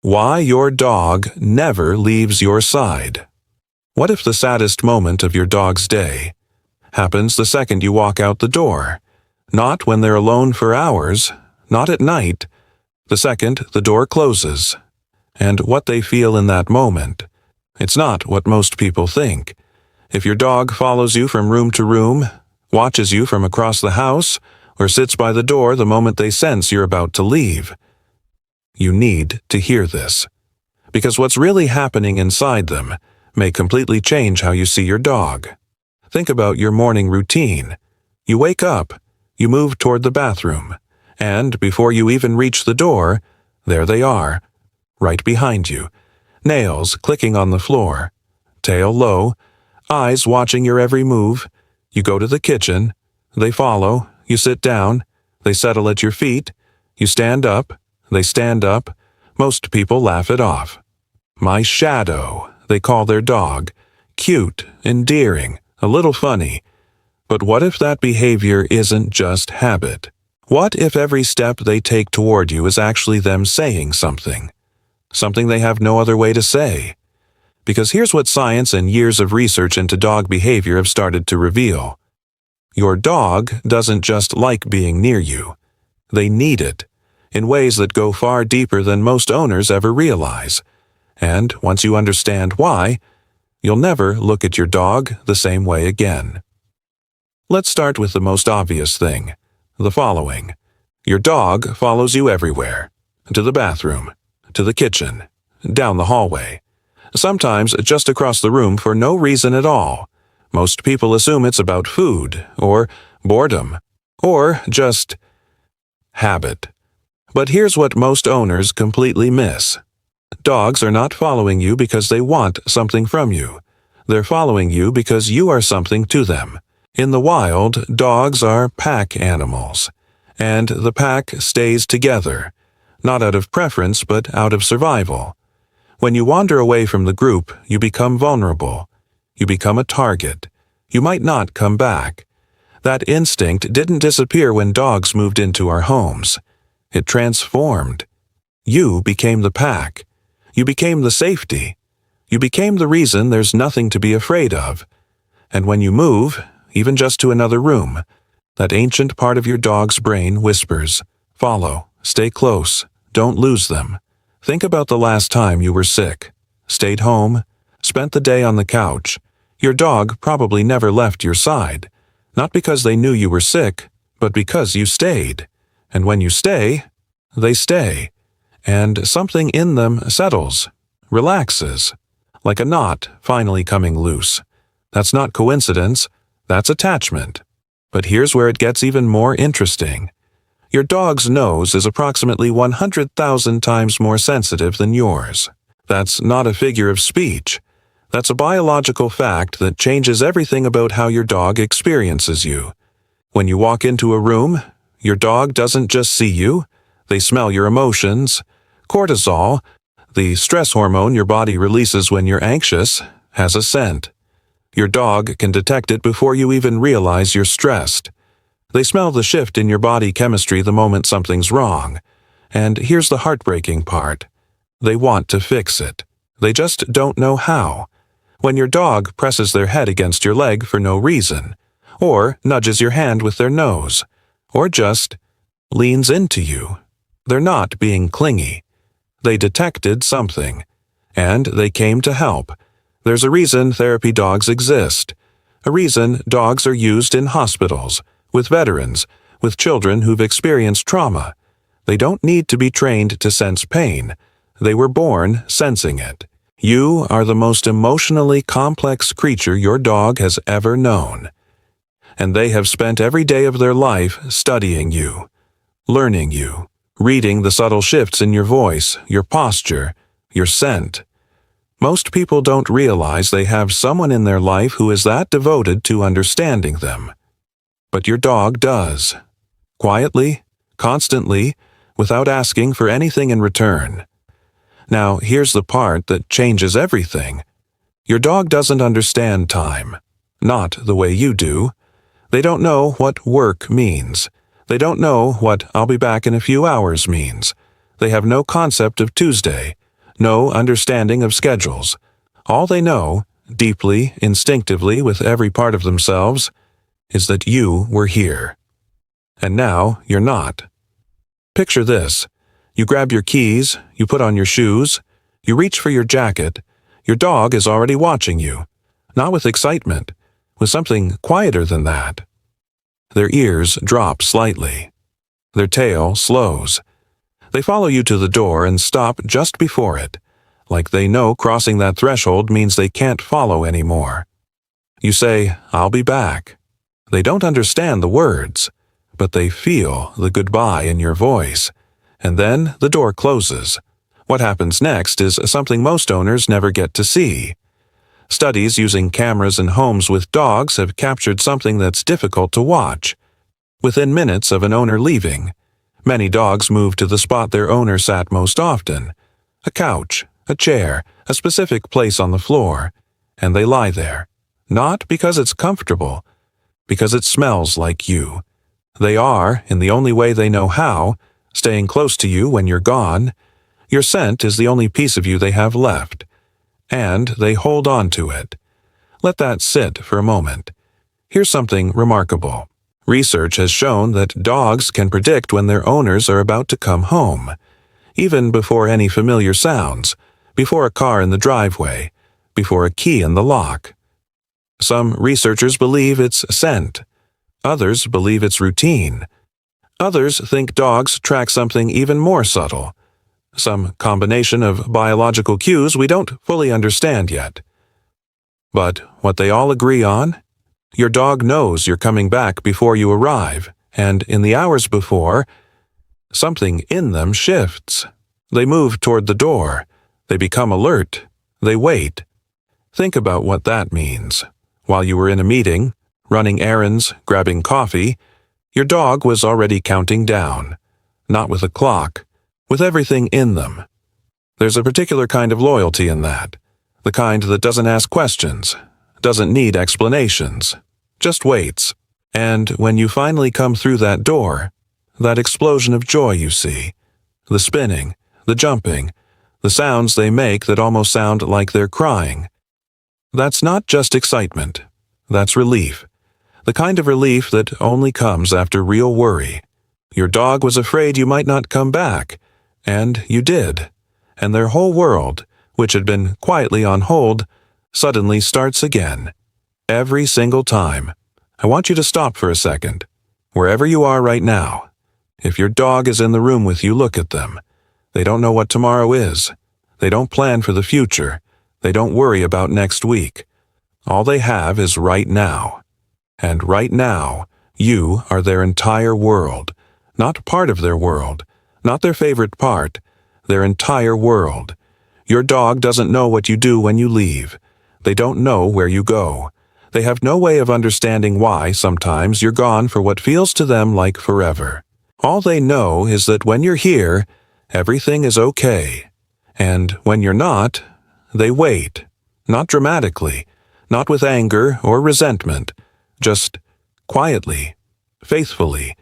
Why your dog never leaves your side. What if the saddest moment of your dog's day happens the second you walk out the door? Not when they're alone for hours, not at night, the second the door closes. And what they feel in that moment, it's not what most people think. If your dog follows you from room to room, watches you from across the house, or sits by the door the moment they sense you're about to leave, you need to hear this. Because what's really happening inside them may completely change how you see your dog. Think about your morning routine. You wake up, you move toward the bathroom, and before you even reach the door, there they are, right behind you, nails clicking on the floor, tail low, eyes watching your every move. You go to the kitchen, they follow, you sit down, they settle at your feet, you stand up, they stand up. Most people laugh it off. My shadow, they call their dog. Cute, endearing, a little funny. But what if that behavior isn't just habit? What if every step they take toward you is actually them saying something? Something they have no other way to say? Because here's what science and years of research into dog behavior have started to reveal. Your dog doesn't just like being near you. They need it, in ways that go far deeper than most owners ever realize. And once you understand why, you'll never look at your dog the same way again. Let's start with the most obvious thing, the following. Your dog follows you everywhere, to the bathroom, to the kitchen, down the hallway, sometimes just across the room for no reason at all. Most people assume it's about food, or boredom, or just habit. But here's what most owners completely miss. Dogs are not following you because they want something from you. They're following you because you are something to them. In the wild, dogs are pack animals, and the pack stays together, not out of preference but out of survival. When you wander away from the group, you become vulnerable. You become a target. You might not come back. That instinct didn't disappear when dogs moved into our homes. It transformed. You became the pack. You became the safety. You became the reason there's nothing to be afraid of. And when you move, even just to another room, that ancient part of your dog's brain whispers, follow, stay close, don't lose them. Think about the last time you were sick, stayed home, spent the day on the couch. Your dog probably never left your side, not because they knew you were sick, but because you stayed. And when you stay, they stay. And something in them settles, relaxes, like a knot finally coming loose. That's not coincidence, that's attachment. But here's where it gets even more interesting. Your dog's nose is approximately 100,000 times more sensitive than yours. That's not a figure of speech. That's a biological fact that changes everything about how your dog experiences you. When you walk into a room, your dog doesn't just see you, they smell your emotions. Cortisol, the stress hormone your body releases when you're anxious, has a scent. Your dog can detect it before you even realize you're stressed. They smell the shift in your body chemistry the moment something's wrong. And here's the heartbreaking part. They want to fix it. They just don't know how. When your dog presses their head against your leg for no reason, or nudges your hand with their nose, or just leans into you, they're not being clingy. They detected something, and they came to help. There's a reason therapy dogs exist, a reason dogs are used in hospitals, with veterans, with children who've experienced trauma. They don't need to be trained to sense pain. They were born sensing it. You are the most emotionally complex creature your dog has ever known. And they have spent every day of their life studying you, learning you, reading the subtle shifts in your voice, your posture, your scent. Most people don't realize they have someone in their life who is that devoted to understanding them. But your dog does. Quietly, constantly, without asking for anything in return. Now, here's the part that changes everything. Your dog doesn't understand time. Not the way you do. They don't know what work means. They don't know what "I'll be back in a few hours" means. They have no concept of Tuesday, no understanding of schedules. All they know, deeply, instinctively, with every part of themselves, is that you were here. And now you're not. Picture this. You grab your keys, you put on your shoes, you reach for your jacket. Your dog is already watching you, not with excitement, with something quieter than that. Their ears drop slightly. Their tail slows. They follow you to the door and stop just before it, like they know crossing that threshold means they can't follow anymore. You say, "I'll be back." They don't understand the words, but they feel the goodbye in your voice. And then the door closes. What happens next is something most owners never get to see. Studies using cameras in homes with dogs have captured something that's difficult to watch. Within minutes of an owner leaving, many dogs move to the spot their owner sat most often, a couch, a chair, a specific place on the floor, and they lie there, not because it's comfortable, because it smells like you. They are, in the only way they know how, staying close to you when you're gone. Your scent is the only piece of you they have left, and they hold on to it. Let that sit for a moment. Here's something remarkable. Research has shown that dogs can predict when their owners are about to come home, even before any familiar sounds, before a car in the driveway, before a key in the lock. Some researchers believe it's scent. Others believe it's routine. Others think dogs track something even more subtle, some combination of biological cues we don't fully understand yet. But what they all agree on? Your dog knows you're coming back before you arrive, and in the hours before, something in them shifts. They move toward the door. They become alert. They wait. Think about what that means. While you were in a meeting, running errands, grabbing coffee, your dog was already counting down, not with a clock, with everything in them. There's a particular kind of loyalty in that, the kind that doesn't ask questions, doesn't need explanations, just waits. And when you finally come through that door, that explosion of joy you see, the spinning, the jumping, the sounds they make that almost sound like they're crying, that's not just excitement, that's relief. The kind of relief that only comes after real worry. Your dog was afraid you might not come back, and you did. And their whole world, which had been quietly on hold, suddenly starts again. Every single time. I want you to stop for a second. Wherever you are right now. If your dog is in the room with you, look at them. They don't know what tomorrow is. They don't plan for the future. They don't worry about next week. All they have is right now. And right now, you are their entire world, not part of their world, not their favorite part, their entire world. Your dog doesn't know what you do when you leave. They don't know where you go. They have no way of understanding why sometimes you're gone for what feels to them like forever. All they know is that when you're here, everything is okay. And when you're not, they wait, not dramatically, not with anger or resentment, just quietly, faithfully,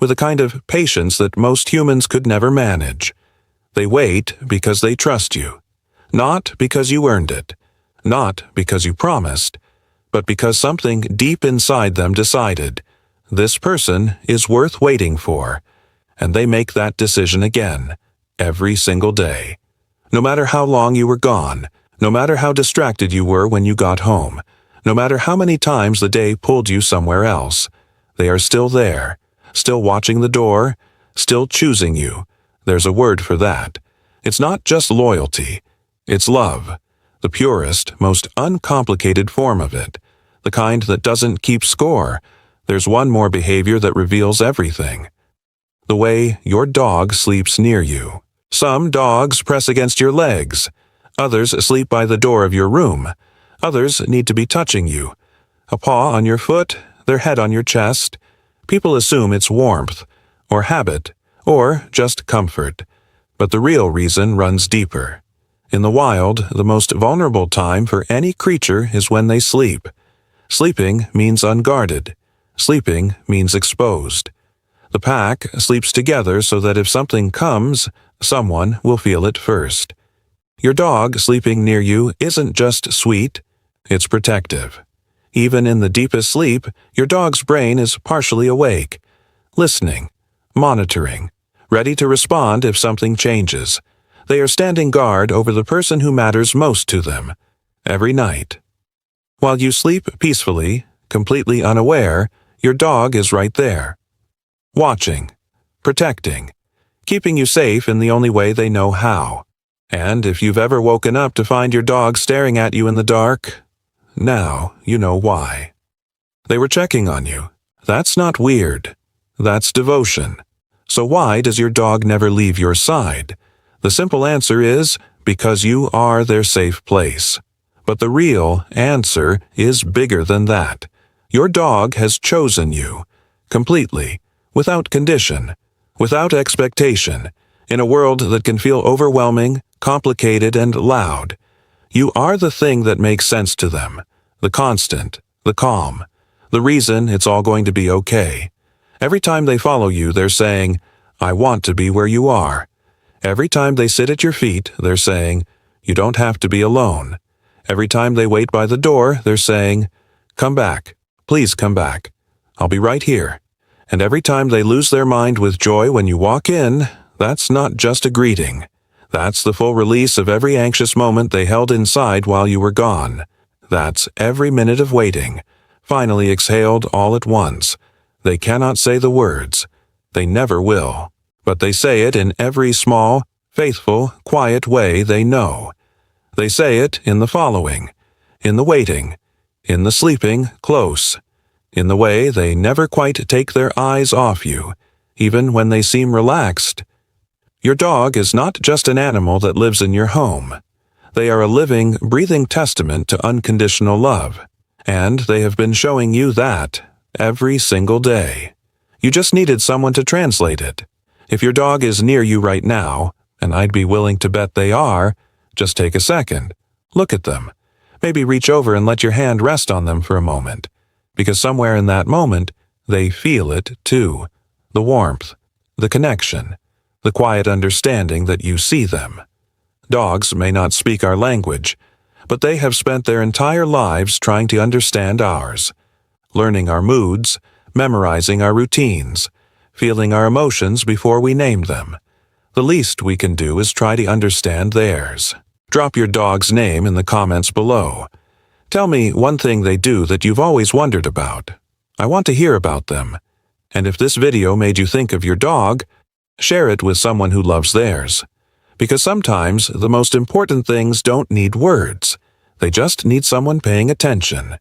with a kind of patience that most humans could never manage. They wait because they trust you, not because you earned it, not because you promised, but because something deep inside them decided, this person is worth waiting for, and they make that decision again, every single day. No matter how long you were gone, no matter how distracted you were when you got home, no matter how many times the day pulled you somewhere else, they are still there, still watching the door, still choosing you. There's a word for that. It's not just loyalty. It's love, the purest, most uncomplicated form of it, the kind that doesn't keep score. There's one more behavior that reveals everything. The way your dog sleeps near you. Some dogs press against your legs. Others sleep by the door of your room. Others need to be touching you. A paw on your foot, their head on your chest. People assume it's warmth, or habit, or just comfort. But the real reason runs deeper. In the wild, the most vulnerable time for any creature is when they sleep. Sleeping means unguarded. Sleeping means exposed. The pack sleeps together so that if something comes, someone will feel it first. Your dog sleeping near you isn't just sweet, it's protective. Even in the deepest sleep, your dog's brain is partially awake, listening, monitoring, ready to respond if something changes. They are standing guard over the person who matters most to them, every night. While you sleep peacefully, completely unaware, your dog is right there, watching, protecting, keeping you safe in the only way they know how. And if you've ever woken up to find your dog staring at you in the dark, now you know why. They were checking on you. That's not weird. That's devotion. So why does your dog never leave your side? The simple answer is because you are their safe place. But the real answer is bigger than that. Your dog has chosen you, completely, without condition, without expectation, in a world that can feel overwhelming, complicated, and loud. You are the thing that makes sense to them, the constant, the calm, the reason it's all going to be okay. Every time they follow you, they're saying, I want to be where you are. Every time they sit at your feet, they're saying, you don't have to be alone. Every time they wait by the door, they're saying, come back, please come back. I'll be right here. And every time they lose their mind with joy when you walk in, that's not just a greeting. That's the full release of every anxious moment they held inside while you were gone. That's every minute of waiting, finally exhaled all at once. They cannot say the words. They never will. But they say it in every small, faithful, quiet way they know. They say it in the following, in the waiting, in the sleeping close, in the way they never quite take their eyes off you, even when they seem relaxed. Your dog is not just an animal that lives in your home. They are a living, breathing testament to unconditional love, and they have been showing you that every single day. You just needed someone to translate it. If your dog is near you right now, and I'd be willing to bet they are, just take a second, look at them, maybe reach over and let your hand rest on them for a moment, because somewhere in that moment, they feel it too, the warmth, the connection, the quiet understanding that you see them. Dogs may not speak our language, but they have spent their entire lives trying to understand ours, learning our moods, memorizing our routines, feeling our emotions before we name them. The least we can do is try to understand theirs. Drop your dog's name in the comments below. Tell me one thing they do that you've always wondered about. I want to hear about them. And if this video made you think of your dog, share it with someone who loves theirs. Because sometimes the most important things don't need words. They just need someone paying attention.